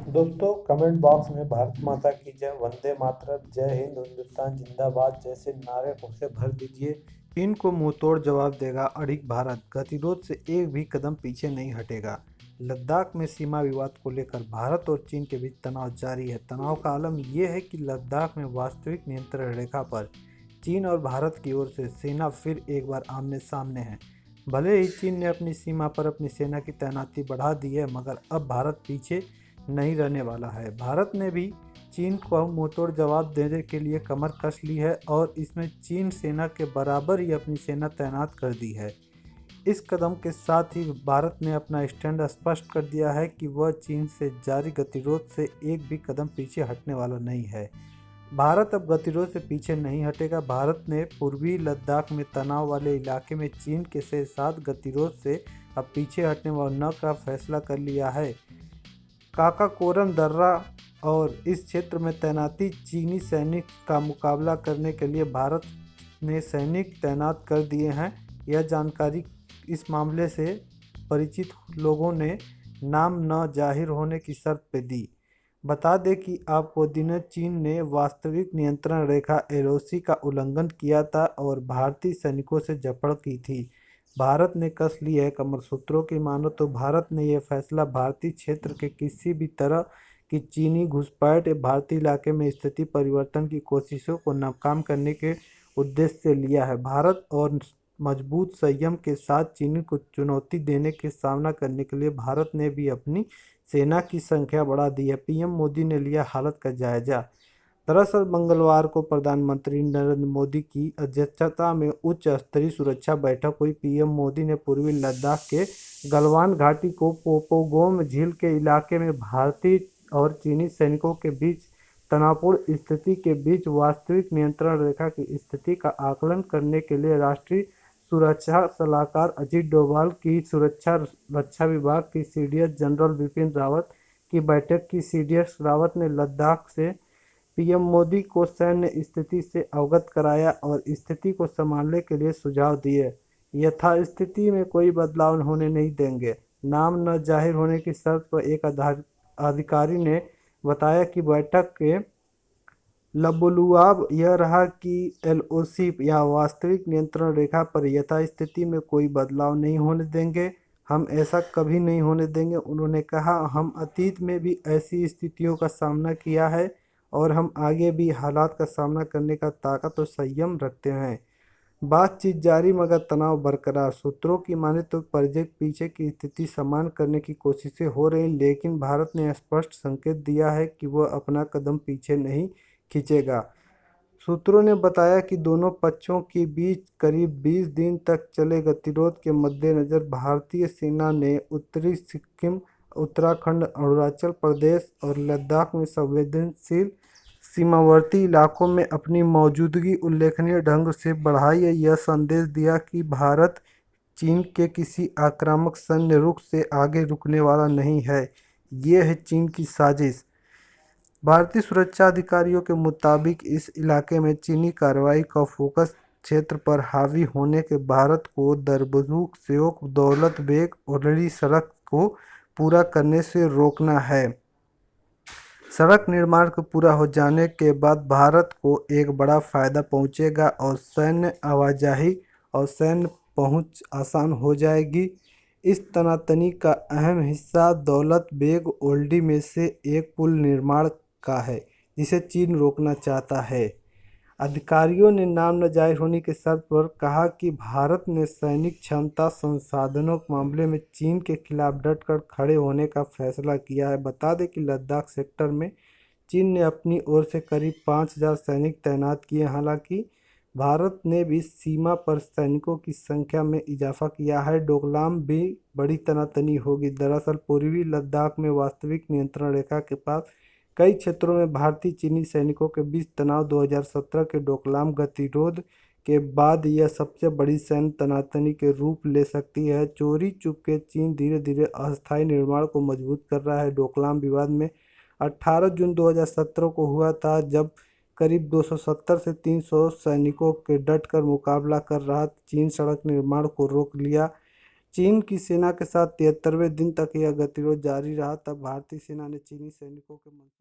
दोस्तों comment box में भारत माता की जय, वंदे मातरम, जय हिंद, हिंदुस्तान जिंदाबाद जैसे नारे से भर दीजिए। चीन को मुंहतोड़ जवाब देगा अड़िग भारत, गतिरोध से एक भी कदम पीछे नहीं हटेगा। लद्दाख में सीमा विवाद को लेकर भारत और चीन के बीच तनाव जारी है। तनाव का आलम यह है कि लद्दाख में वास्तविक नियंत्रण रेखा पर चीन और भारत की ओर से सेना फिर एक बार आमने सामने है। भले ही चीन ने अपनी सीमा पर अपनी सेना की तैनाती बढ़ा दी है, मगर अब भारत पीछे नहीं रहने वाला है। भारत ने भी चीन को मुंहतोड़ जवाब देने के लिए कमर कस ली है और इसमें चीन सेना के बराबर ही अपनी सेना तैनात कर दी है। इस कदम के साथ ही भारत ने अपना स्टैंड स्पष्ट कर दिया है कि वह चीन से जारी गतिरोध से एक भी कदम पीछे हटने वाला नहीं है। भारत अब गतिरोध से पीछे नहीं हटेगा। भारत ने पूर्वी लद्दाख में तनाव वाले इलाके में चीन के साथ गतिरोध से अब पीछे हटने वाला न का फैसला कर लिया है। काकाकोरम दर्रा और इस क्षेत्र में तैनाती चीनी सैनिक का मुकाबला करने के लिए भारत ने सैनिक तैनात कर दिए हैं। यह जानकारी इस मामले से परिचित लोगों ने नाम न जाहिर होने की शर्त पे दी। बता दें कि आपको दिनों चीन ने वास्तविक नियंत्रण रेखा एलओसी का उल्लंघन किया था और भारतीय सैनिकों से झड़प की थी। भारत ने कस ली है कमर। सूत्रों की मानो तो भारत ने यह फैसला भारतीय क्षेत्र के किसी भी तरह की चीनी घुसपैठ या भारतीय इलाके में स्थिति परिवर्तन की कोशिशों को नाकाम करने के उद्देश्य से लिया है। भारत और मजबूत संयम के साथ चीन को चुनौती देने के सामना करने के लिए भारत ने भी अपनी सेना की संख्या बढ़ा दी है। पीएम मोदी ने लिया हालत का जायजा। दरअसल मंगलवार को प्रधानमंत्री नरेंद्र मोदी की अध्यक्षता में उच्च स्तरीय सुरक्षा बैठक हुई। पीएम मोदी ने पूर्वी लद्दाख के गलवान घाटी को पोपोगोम झील के इलाके में भारतीय और चीनी सैनिकों के बीच तनावपूर्ण स्थिति के बीच वास्तविक नियंत्रण रेखा की स्थिति का आकलन करने के लिए राष्ट्रीय सुरक्षा सलाहकार अजीत डोभाल की सुरक्षा रक्षा विभाग की सीडीएस जनरल बिपिन रावत की बैठक की। सीडीएस रावत ने लद्दाख से पीएम मोदी को सैन्य स्थिति से अवगत कराया और स्थिति को संभालने के लिए सुझाव दिए। यथास्थिति में कोई बदलाव होने नहीं देंगे। नाम न जाहिर होने की शर्त पर एक अधिकारी ने बताया कि बैठक के लबुलुआब यह रहा कि एलओसी या वास्तविक नियंत्रण रेखा पर यथास्थिति में कोई बदलाव नहीं होने देंगे। हम ऐसा कभी नहीं होने देंगे। उन्होंने कहा, हम अतीत में भी ऐसी स्थितियों का सामना किया है और हम आगे भी हालात का सामना करने का ताकत और संयम रखते हैं। बातचीत जारी मगर तनाव बरकरार। सूत्रों की माने तो प्रोजेक्ट पीछे की स्थिति समान करने की कोशिशें हो रही, लेकिन भारत ने स्पष्ट संकेत दिया है कि वह अपना कदम पीछे नहीं खींचेगा। सूत्रों ने बताया कि दोनों पक्षों के बीच करीब 20 दिन तक चले गतिरोध के मद्देनजर भारतीय सेना ने उत्तरी सिक्किम, उत्तराखंड, अरुणाचल प्रदेश और लद्दाख में संवेदनशील सीमावर्ती इलाकों में अपनी मौजूदगी उल्लेखनीय ढंग से बढ़ाई है। यह संदेश दिया कि भारत चीन के किसी आक्रामक सैन्य रुख से आगे रुकने वाला नहीं है। ये है चीन की साजिश। भारतीय सुरक्षा अधिकारियों के मुताबिक इस इलाके में चीनी कार्रवाई का फोकस क्षेत्र पर हावी होने के भारत को दरबदूक सेओक दौलत बेग ओरली सड़क को पूरा करने से रोकना है। सड़क निर्माण के पूरा हो जाने के बाद भारत को एक बड़ा फायदा पहुंचेगा और सैन्य आवाजाही और सैन्य पहुंच आसान हो जाएगी। इस तनातनी का अहम हिस्सा दौलत बेग ओल्डी में से एक पुल निर्माण का है, जिसे चीन रोकना चाहता है। अधिकारियों ने नाम न जाहिर होने की शर्त पर कहा कि भारत ने सैनिक क्षमता संसाधनों के मामले में चीन के खिलाफ डटकर खड़े होने का फैसला किया है। बता दें कि लद्दाख सेक्टर में चीन ने अपनी ओर से करीब 5,000 सैनिक तैनात किए। हालांकि भारत ने भी सीमा पर सैनिकों की संख्या में इजाफा किया है। डोकलाम भी बड़ी तनातनी होगी। दरअसल पूर्वी लद्दाख में वास्तविक नियंत्रण रेखा के पास कई क्षेत्रों में भारतीय चीनी सैनिकों के बीच तनाव 2017 के डोकलाम गतिरोध के बाद यह सबसे बड़ी सैन्य तनातनी के रूप ले सकती है। चोरी चुपके चीन धीरे धीरे अस्थायी निर्माण को मजबूत कर रहा है। डोकलाम विवाद में 18 जून 2017 को हुआ था, जब करीब 270 से 300 सैनिकों के डटकर मुकाबला कर रहा चीन सड़क निर्माण को रोक लिया। चीन की सेना के साथ 73वें दिन तक यह गतिरोध जारी रहा। तब भारतीय सेना ने चीनी सैनिकों के